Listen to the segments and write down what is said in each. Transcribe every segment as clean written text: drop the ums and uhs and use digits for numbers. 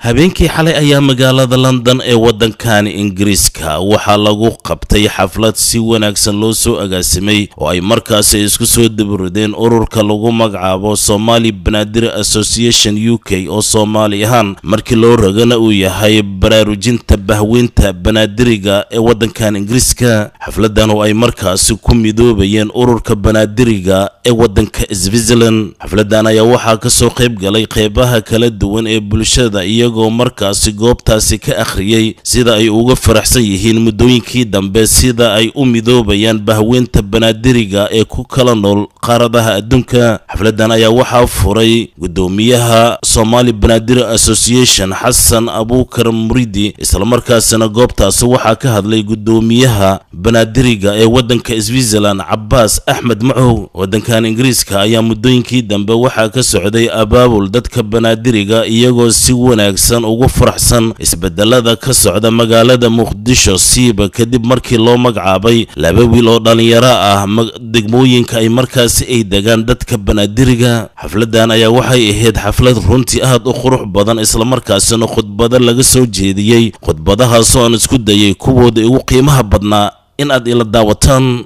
habeenkii xalay ayaa magaalada London ee waddankan Ingiriiska waxaa lagu qabtay xaflad si wanaagsan loo soo agaasimay oo ay markaas isku soo dabarodeen ururka lagu magacaabo Somali Banaadir Association UK oo Soomaali ahaan markii loo ragana uu yahay baraarujinta bahweynta banaadiriga ee waddankan Ingiriiska. xafladan oo ay markaas ku midoobayeen ururka banaadiriga ee waddanka Switzerland. xafladan ayaa waxaa ka soo qayb galay qeybaha kala duwan ee bulshada iyagoo markaasi goobtaasi ka akhriyay sida ay uga faraxsan yihiin muddooyinkii dambe sida ay u midoobayaan bahweynta banaadiriga ee ku kala nool qaaradaha adduunka. xafladan ayaa waxaa furay gudoomiyaha Somali Banaadir Association Xasan Abuukar Muridi, isla markaasina goobtaasi waxaa ka hadlay gudoomiyaha banaadiriga ee waddanka Switzerland Cabbaas Axmed Macow. waddankan Ingiriiska ayaa muddooyinkii dambe waxaa ka socday abaabul dadka banaadiriga iyagoo si wanaagsan ugu faraxsan isbedelada ka socda magaalada Muqdisho siiba kadib markii loo magacaabay laba wiil oo dhalinyaro ah degmooyinka ay markaasi ay degaan dadka banaadiriga. xafladan ayaa waxay ahayd xaflad runtii aad u qurux badan, isla markaasina khudbado laga soo jeediyay. khudbadahaas oo aan isku dayay kuwooda ugu qiimaha badnaa in aad ila daawataan.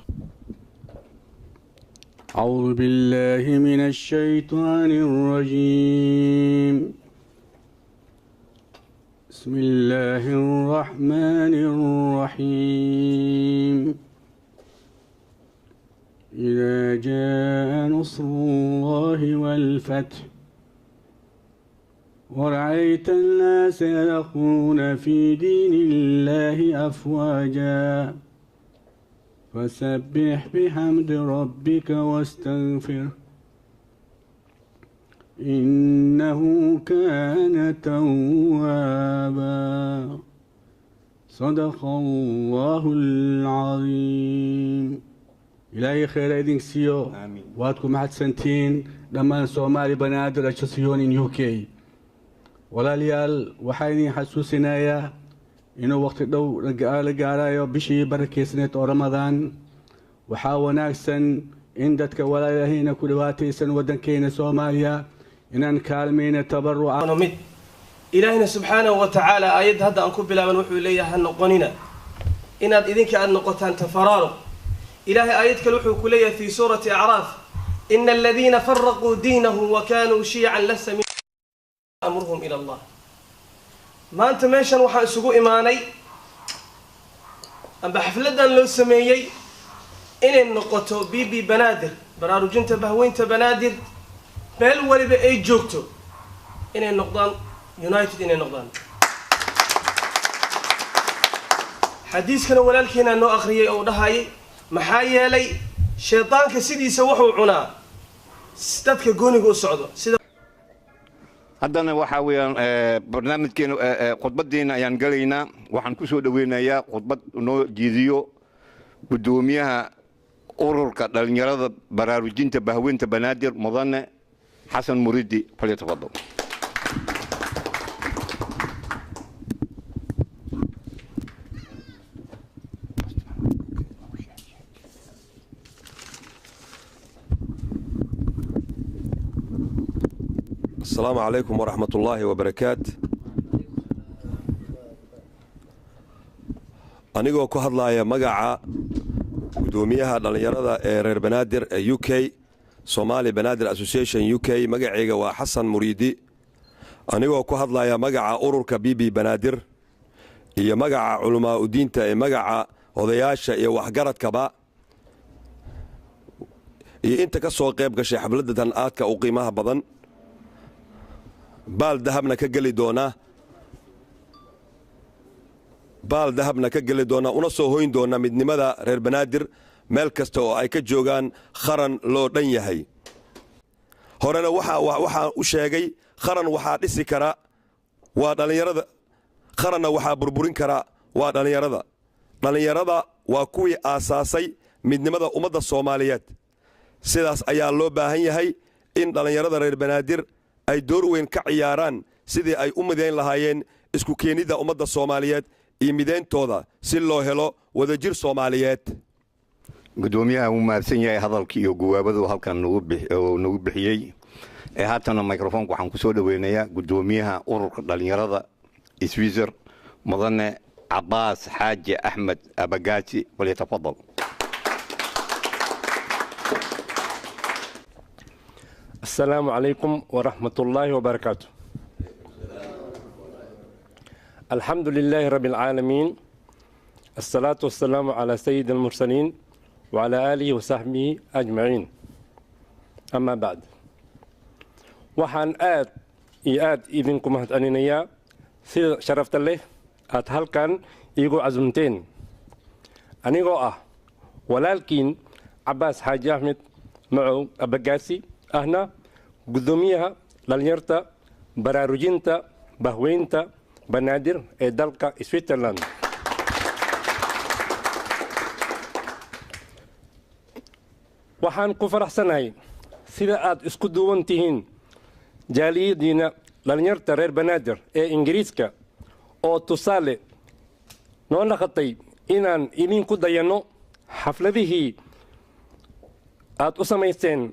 أعوذ بالله من الشيطان الرجيم بسم الله الرحمن الرحيم إذا جاء نصر الله والفتح ورأيت الناس يدخلون في دين الله أفواجا فسبح بحمد ربك واستغفره إنه كان توابا صدق الله العظيم. إلهي خير إذن سيو واتكم محد سنتين لما سومالي بنادر أشسيون UK ولا ليال وحيني حسوسنا يا إنه وقت دو لقارايو بشي بركيسنة رمضان وحاوناكسن إندتك ولا يهينا كلواتي سن ودن كينا سوماليا إنان كالمين تبرع نمد إلهنا سبحانه وتعالى آيات هذا أنكو بلا من وحو إليها هنقوننا إن إذنك أن نقطان تفرارو إلهي آيات كالوحو كلية في سورة أعراف إن الذين فرقوا دينهم وكانوا شيعا لست من أمرهم إلى الله. ما أنت ماشان وحان سقو إيماني أم بحفلدان لو سميي إن النقطة بيبي بنادر براروجنت بهوينت بنادر بل ولي بأي جوكتو إن النقطان يونايتد إن النقطان حديث كان ولالكينا أنه أخريي أو دهاي محايا لي شيطان كسيدي سوحو عنا ستاتك قوني قو السعودة haddana waxa weeyaan barnaamijkeena khudbadeena ayaan galaynaa. waxaan ku soo dhaweynayaa khudbad noo jeediyo gudoomiyaha ururka dhalinyarada baraarujinta bahweynta banaadir mudane xasan muridi. falyatafadal. السلام عليكم ورحمة الله وبركاته. أنيقو كهدلا يا مقعة قدوميها دلنيرada reer banaadir UK Somali Banaadir Association UK مقعيقا وحسن مريدي. أنيقو كهدلا يا مقعة ururka بيبي banaadir iyo مقعة علماء diinta ee مقعة odayaasha iyo waxgarad kaba iyo inta ka soo qayb gashay xafladan aadka u qiimaha badan. baal dahabna ka gali doona una soo hoyn doona midnimada reer banaadir meel kasta oo ay ka joogaan qaran loo dhan yahay. horena waxa u sheegay qaran waxa dhisi kara waa dhalinyarada, qaranna waxa burburin kara waa dhalinyarada. dhalinyarada waa kuwii aasaasay midnimada ummadda Soomaaliyeed. sidaas ayaa loo baahan yahay in dhalinyarada reer banaadir ay door weyn ka ciyaaraan sidii ay u mideyn lahaayeen isku keenida ummadda Soomaaliyeed iyo mideyntooda si loo helo wadajir Soomaaliyeed. gudoomiyaha uu maadsan yahay hadalkii iyo guwaabadu halkan nagu bixiyay haatana microfoonka waxaan ku soo dhaweynayaa gudoomiyaha ururka dhalinyarada Switzerland mudane عباس حاج أحمد أبقاتي وليتفضل. السلام عليكم ورحمة الله وبركاته. الحمد لله رب العالمين، الصلاة والسلام على سيد المرسلين وعلى آله وصحبه أجمعين. أما بعد، وحان آد إذنكم هتأنينيا سيد شرفت الله aad halkan iigu cazumteen anigoo ah walaalkiin Cabbaas Xaaji Axmed Macow Abagaasi ahna gudoomiyaha dhalinyarta baraarujinta bahweynta banaadir ee dalka Switzerland. waxaan ku faraxsanahay sida aad isku duwan tihiin jaaliyadiina dhalinyarta reer banaadir ee Ingiriiska oo tusaale noo naqatay inaan idinku dayanno xafladihii aad u samaysteen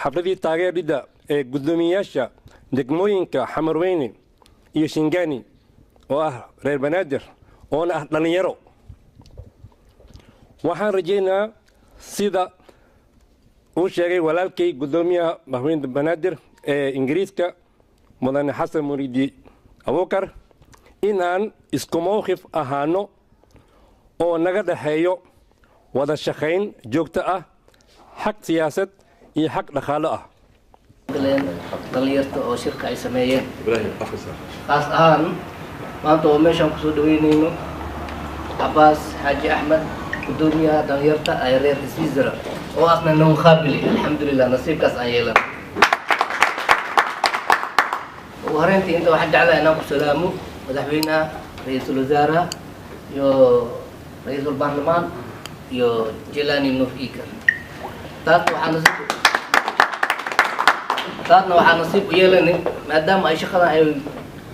xafladii taageeridda ee gudoomiyaasha degmooyinka Xamarweyne iyo Shingani oo ah reer banaadir oona ah dhalinyaro. waxaan rajeynaa sida uu sheegay walaalkay gudoomiyaha bahweynta banaadir ee Ingiriiska mudane Xasan Muriidi Abuukar inaan isku mowqif ahaano oo naga dhaxeeyo wada shaqayn joogto ah xaq siyaasad iyo xaq dhaqaale ah. dhalinyarta oo shirka ay sameeyeen khaas ahaan maanta oo meeshaan kusoo dhaweynayno Cabbaas Xaaji Axmed gudoomiyaha dhalinyarta ee reer Switzerland oo asna noo qaabili alxamdulillah nasiibkaas aan yeelan. ugu horreyntii inta waxaan jeclahay inaan ku salaamo madaxweynaha ra'iisul wasaaraha iyo ra'iisul baarlamaan iyo Jelani Nuur Iker. taasna waxaa nasiib u yeelanay maadaama ay shaqadan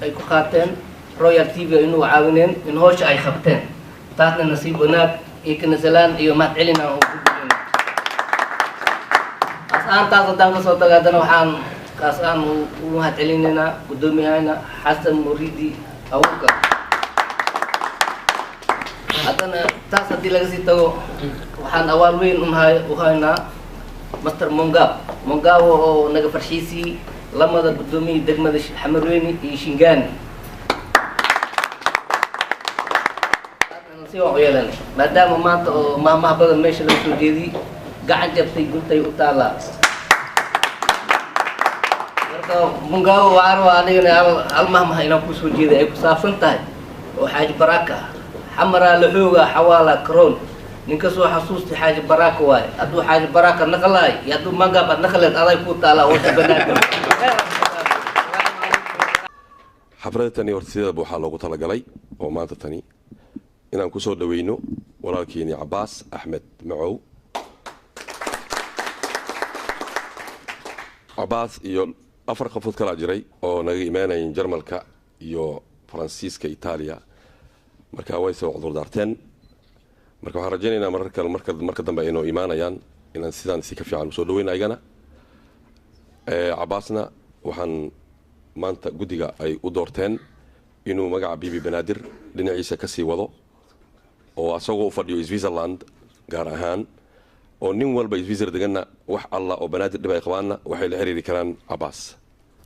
ay ku qaateen Royal TV inuu caawineen in howsha ay qabteen. taasna nasiib wanaag iyo kanasalaan iyo mahadcelin aan ugu gudbinay. taas haddaan ka soo tago haddana waxaan kaas aan u mahadcelinaynaa gudoomiyahayna Xasan Muriidi Abuukar. haddana taas haddii laga sii tago waxaan awaal weyn u haynaa Master Mongabo oo naga farshiisii lamada gudoomiye degmada Xamarweyne iyo Shingani. maadaama maanta oo maamaha badan meesha laga soo jeediyey gacan jabtay guntay u taalaa. marka Mongabo waa arwa anigana hal mahmaha inaan ku soo jeeday ay ku saabsan tahay oo Xaaji Baraka xamaraa la xooga xawaala karoon ninka soo xasuustay Xaaji Baraka waaye hadduu Xaaji Baraka naqlaay iyo hadduu Mongabo naqleed aday ku taalaa oo banaadir. xafladda tani horta sideedaba waxaa loogu talagalay oo maanta tani inaan ku soo dhaweyno walaalkiini Cabbaas Axmed Macow. Cabbaas iyo 4 qofood kala jiray oo naga imaanayeen Jarmalka iyo Faransiiska Itaaliya marka way soo cudur daarteen. marka waxaan rajaynaynaa marka dambe inuu imaanayaan inaan sidaan si ka fiican u soo dhaweyno ayagana. Cabbaasna waxaan maanta guddiga ay u doorteen inuu magaca Bibi Banaadir dhinaciisa ka sii wado oo asagoo u fadhiyo Switzerland gaar ahaan oo nin walba Switzerland degana wax alla oo Banaadir dhib ay qabaana waxay la xiriiri karaan Cabbaas.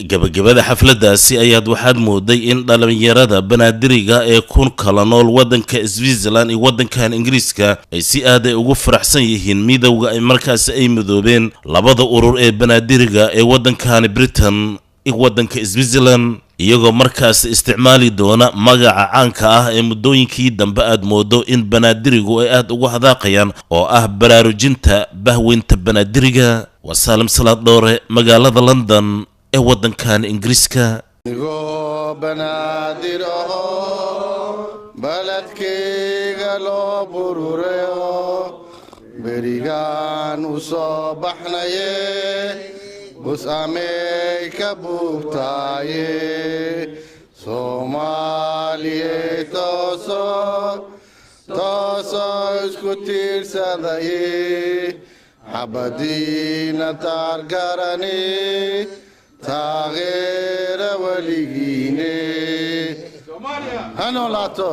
gabagabada xafladaasi ayaad waxaad mooday in dhalinyarada banaadiriga ee kun kala nool wadanka Switzerland iyo wadankan Ingiriiska ay si aad ay ugu faraxsan yihiin midowga ay markaas ay midoobeen labada urur ee banaadiriga ee wadankan Britain iyo wadanka Switzerland iyagoo markaas isticmaali doona magaca caanka ah ee muddooyinkii dambe aad moodo in banaadirigu ay aad ugu hadaaqayaan oo ah baraarujinta bahweynta banaadiriga. waa Saalim Salaad Dhoore magaalada London ee wadankan Ingiriiska. baladkayga loo bururayo berigaan u soo baxnaye bus amey ka buugtaaye Soomaaliye tooso isku tiirsadaye xabadiina taargarani taageera weligiine ha noolaato